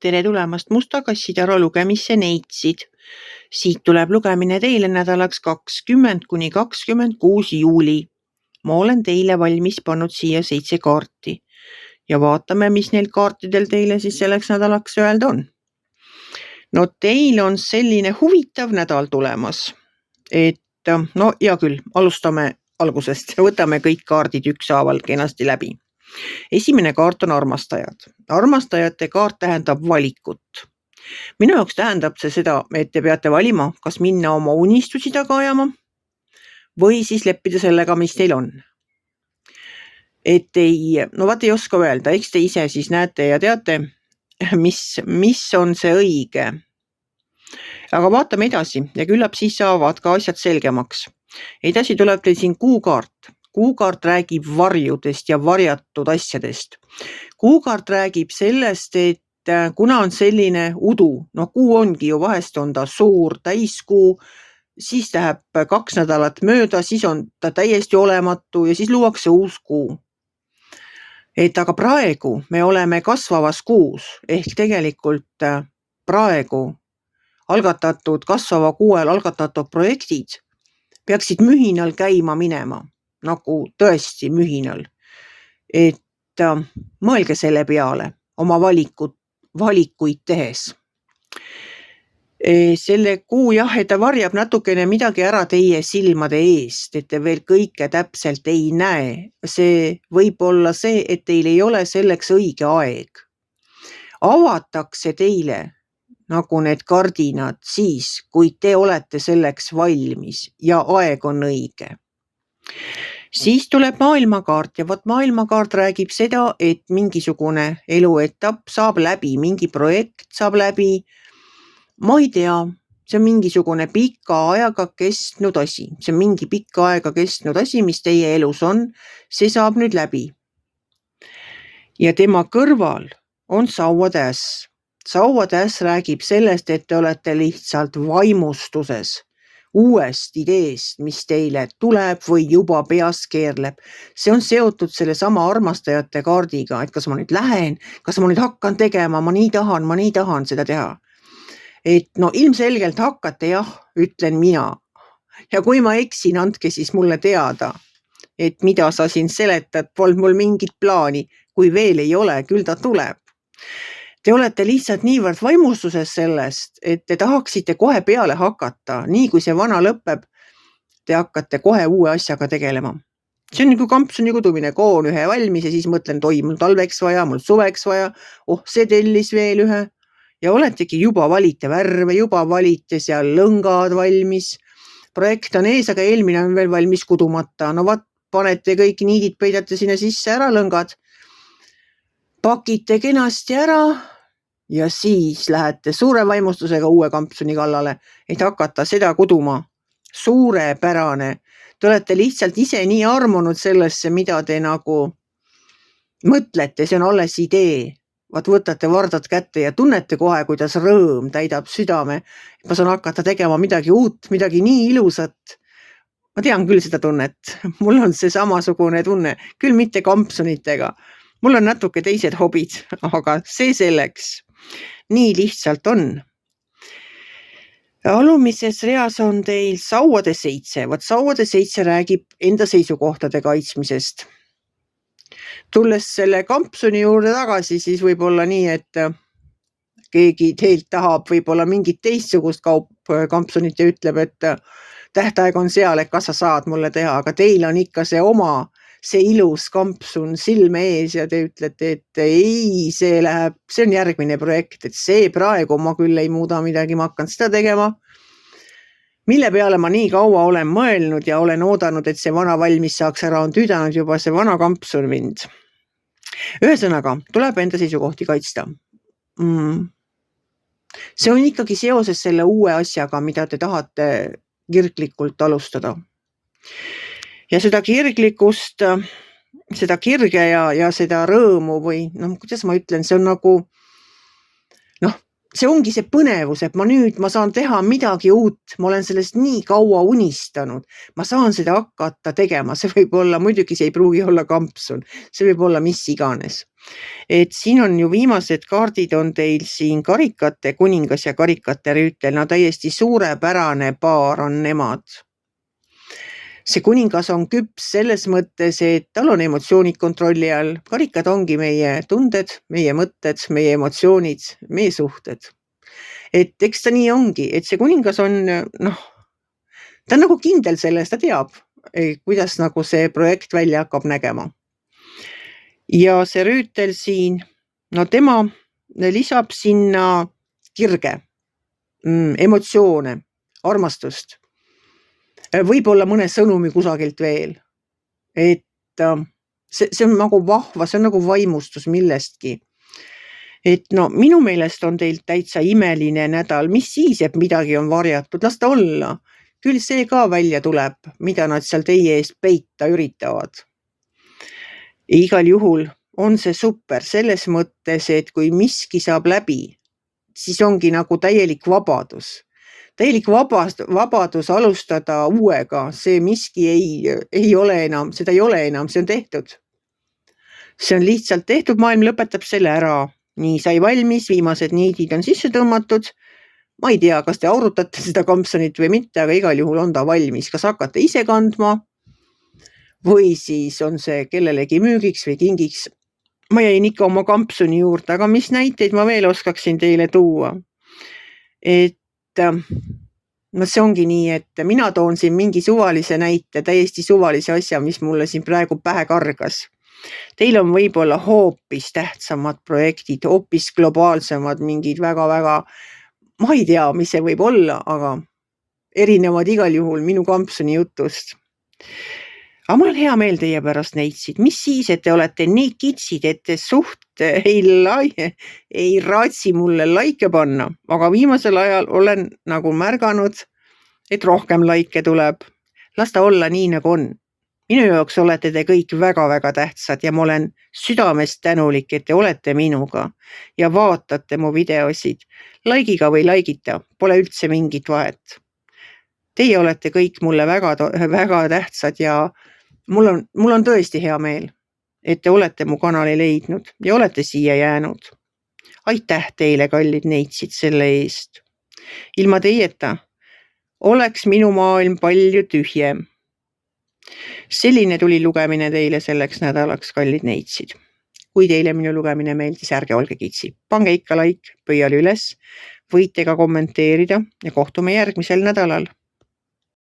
tere tulemast Musta kassitaro lugemisse neitsid. Siit tuleb lugemine teile nädalaks 20–26 juuli. Ma olen teile valmis pannud siia 7 kaarti ja vaatame, mis neil kaartidel teile siis selleks nädalaks öelda on. No teil on selline huvitav nädal tulemas, et no hea küll, alustame algusest ja võtame kõik kaardid ükshaaval kenasti läbi. Esimene kaart on armastajad. Armastajate kaart tähendab valikut. Minu jaoks tähendab see seda, et te peate valima, kas minna oma unistusi taga ajama või siis leppida sellega, mis teil on. Et ei oska öelda, eks te ise siis näete ja teate, mis on see õige. Aga vaatame edasi ja küllap siis saavad ka asjad selgemaks. Edasi tuleb teil siin kuukaart. Kuukaart räägib varjudest ja varjatud asjadest. Kuukaart räägib sellest, et kuna on selline udu, kuu ongi ju vahest on ta suur täiskuu, siis läheb 2 nädalat mööda, siis on ta täiesti olematu ja siis luuakse uus kuu. Et aga praegu me oleme kasvavas kuus ehk tegelikult praegu algatatud kasvava kuuel algatatud projektid peaksid mühinal käima minema. Nagu tõesti mühinal. Et mõelge selle peale oma valikuid tehes. Selle kuu et ta varjab natukene midagi ära teie silmade eest, et te veel kõike täpselt ei näe. See võib olla see, et teil ei ole selleks õige aeg. Avatakse teile nagu need kardinad siis, kui te olete selleks valmis ja aeg on õige. Siis tuleb maailmakaart ja maailmakaart räägib seda, et mingisugune eluetapp saab läbi, mingi projekt saab läbi. Ma ei tea, see on mingisugune pika ajaga kestnud asi. See on mingi pikka aega kestnud asi, mis teie elus on, see saab nüüd läbi. Ja tema kõrval on sauatäss. Sauatäss räägib sellest, et te olete lihtsalt vaimustuses. Uuest ideest, mis teile tuleb või juba peas keerleb. See on seotud selle sama armastajate kaardiga, et kas ma nüüd lähen, kas ma nüüd hakkan tegema, ma nii tahan seda teha. Et ilmselgelt hakkate jah, ütlen mina. Ja kui ma eksin, andke siis mulle teada, et mida sa siin seletad, polnud mul mingit plaani, kui veel ei ole, küll ta tuleb. Te olete lihtsalt niivõrd vaimustuses sellest, et te tahaksite kohe peale hakata. Nii kui see vana lõpeb, te hakkate kohe uue asjaga tegelema. See on nagu kampsuni kudumine, koon ühe valmis ja siis mõtlen, et oi, mul talveks vaja, mul suveks vaja, see tellis veel ühe. Ja oletegi juba valite värve, juba valite seal lõngad valmis. Projekt on ees, aga eelmine on veel valmis kudumata. Panete kõik niidid, peidate sinna sisse ära lõngad. Pakite kenasti ära ja siis lähete suure vaimustusega uue kampsuni kallale, et hakata seda kuduma. Suurepärane. Te olete lihtsalt ise nii armunud sellesse, mida te nagu mõtlete, see on alles idee. Võtate vardad kätte ja tunnete kohe, kuidas rõõm täidab südame. Ma saan hakata tegema midagi uut, midagi nii ilusat. Ma tean küll seda tunnet. Mul on see samasugune tunne, küll mitte kampsunitega. Mul on natuke teised hobid, aga see selleks. Nii lihtsalt on. Alumises reas on teil sauade 7. Sauade 7 räägib enda seisukohtade kaitsmisest. Tulles selle kampsuni juurde tagasi, siis võib olla nii, et keegi teilt tahab võib-olla mingit teistsugust kampsunit ja ütleb, et tähtaeg on seal, et kas sa saad mulle teha, aga teil on ikka see ilus kampsun silme ees ja te ütlete, et ei, see on järgmine projekt, et see praegu ma küll ei muuda midagi, ma hakkan seda tegema. Mille peale ma nii kaua olen mõelnud ja olen oodanud, et see vana valmis saaks ära, on tüüdanud juba see vana kampsun mind. Ühesõnaga, tuleb enda seisukohti kaitsta. See on ikkagi seoses selle uue asjaga, mida te tahate kirglikult alustada. Ja seda kirglikust, seda kirge ja seda rõõmu või kuidas ma ütlen, see on nagu, see ongi see põnevus, et ma saan teha midagi uut, ma olen sellest nii kaua unistanud, ma saan seda hakata tegema, see võib olla, muidugi see ei pruugi olla kampsun, see võib olla mis iganes. Et siin on ju viimased kaardid on teil siin karikate kuningas ja karikate rüütel, no täiesti suurepärane paar on nemad. See kuningas on küps selles mõttes, et tal on emotsioonid kontrolli all. Karikad ongi meie tunded, meie mõtted, meie emotsioonid, meie suhted. Et eks ta nii ongi, et see kuningas on, ta on nagu kindel selles, ta teab, kuidas nagu see projekt välja hakkab nägema. Ja see rüütel siin, no tema lisab sinna kirge, emotsioone, armastust. Võib-olla mõne sõnumi kusagilt veel. Et see on nagu vahva, see on nagu vaimustus millestki. Et no minu meelest on teil täitsa imeline nädal, mis siis, et midagi on varjatud, las ta olla. Küll see ka välja tuleb, mida nad seal teie eest peita üritavad. Igal juhul on see super selles mõttes, et kui miski saab läbi, siis ongi nagu täielik vabadus. Täielik vabadus alustada uuega, see miski ei ole enam, seda ei ole enam, see on tehtud. See on lihtsalt tehtud, maailm lõpetab selle ära. Nii sai valmis, viimased niidid on sisse tõmmatud. Ma ei tea, kas te aurutate seda kampsunit või mitte, aga igal juhul on ta valmis. Kas hakkate ise kandma või siis on see kellelegi müügiks või kingiks. Ma jäin ikka oma kampsuni juurde, aga mis näiteid ma veel oskaksin teile tuua? Et no see ongi nii, et mina toon siin mingi suvalise näite, täiesti suvalise asja, mis mulle siin praegu pähe kargas. Teil on võib-olla hoopis tähtsamad projektid, hoopis globaalsemad, mingid väga-väga, ma ei tea, mis see võib olla, aga erinevad igal juhul minu kampsuni jutust. Aga mul on hea meel teie pärast neitsid. Mis siis, et te olete nii kitsid, et te suht ei raatsi mulle laike panna, aga viimasel ajal olen nagu märganud, et rohkem laike tuleb. Las ta olla nii, nagu on. Minu jaoks olete te kõik väga-väga tähtsad ja ma olen südamest tänulik, et te olete minuga ja vaatate mu videosid. Laigiga või laigita, pole üldse mingit vahet. Teie olete kõik mulle väga tähtsad ja mul on tõesti hea meel, et te olete mu kanali leidnud ja olete siia jäänud. Aitäh teile, kallid neitsid, selle eest. Ilma teieta oleks minu maailm palju tühjem. Selline tuli lugemine teile selleks nädalaks, kallid neitsid. Kui teile minu lugemine meeldis, ärge olge kitsi. Pange ikka like, pöial üles, võite ka kommenteerida ja kohtume järgmisel nädalal.